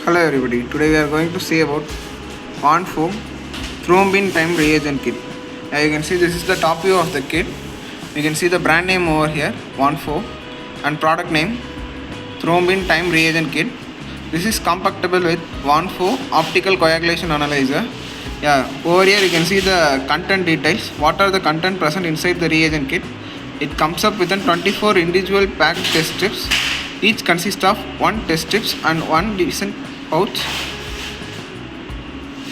Hello everybody, today we are going to see about Wondfo Thrombin time reagent kit. Now you can see this is the top view of the kit. You can see the brand name over here, Wondfo, and product name Thrombin time reagent kit. This is compatible with Wondfo Optical Coagulation Analyzer. Over here you can see the content details. What are the content present inside the reagent kit? It comes up with 24 individual packed test strips. Each consists of 1 test strips and 1 decent pouch,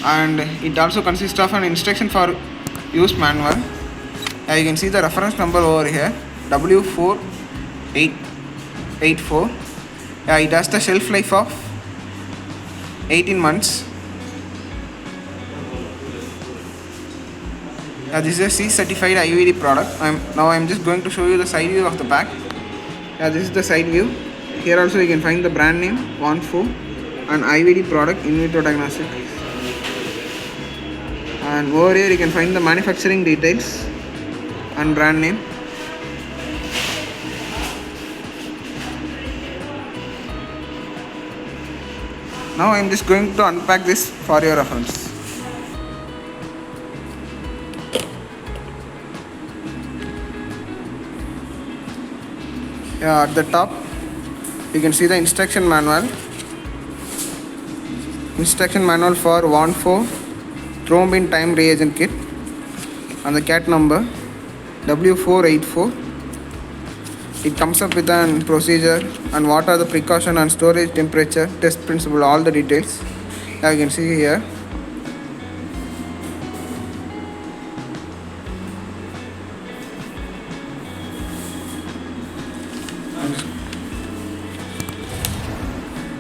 and it also consists of an instruction for use manual. You can see the reference number over here, W4884. It has the shelf life of 18 months. This is a C certified IVD product. Now I'm just going to show you the side view of the pack. This is the side view. Here also you can find the brand name Wondfo and IVD product in vitro diagnostics, and over here you can find the manufacturing details and brand name. Now I am just going to unpack this for your reference. At the top you can see the instruction manual for Wondfo Thrombin time reagent kit, and the cat number W484. It comes up with a procedure and what are the precaution and storage temperature, test principle, all the details. You can see here.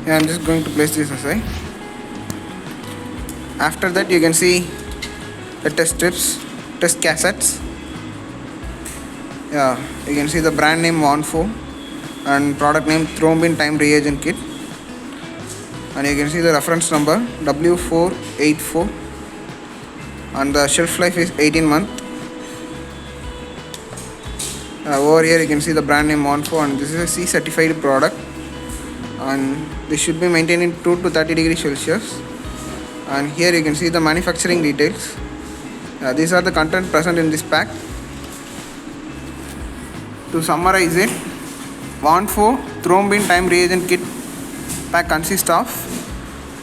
I'm just going to place this aside. After that you can see the test strips, test cassettes. You can see the brand name Wondfo and product name Thrombin time reagent kit, and you can see the reference number W484, and the shelf life is 18 months. Over here you can see the brand name Wondfo, and this is a C certified product, and this should be maintained in 2 to 30 degrees Celsius. And here you can see the manufacturing details. These are the content present in this pack. To summarize it, Wondfo Thrombin time reagent kit pack consists of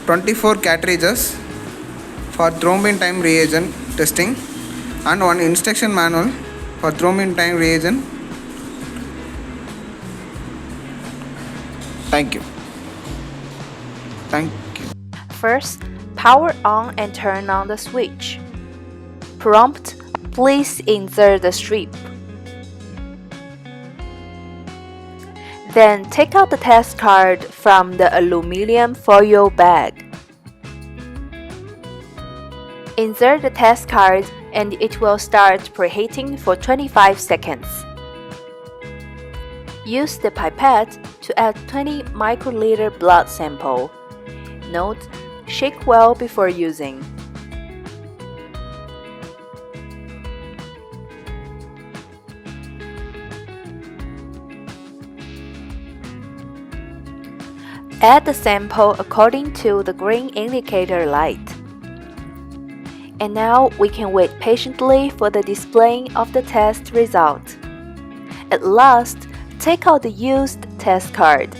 24 cartridges for thrombin time reagent testing and 1 instruction manual for thrombin time reagent. Thank you. First, power on and turn on the switch. Prompt: please insert the strip. Then take out the test card from the aluminum foil bag. Insert the test card and it will start preheating for 25 seconds. Use the pipette to add 20 microliter blood sample. Note: shake well before using. Add the sample according to the green indicator light. And now we can wait patiently for the displaying of the test result. At last, take out the used test card.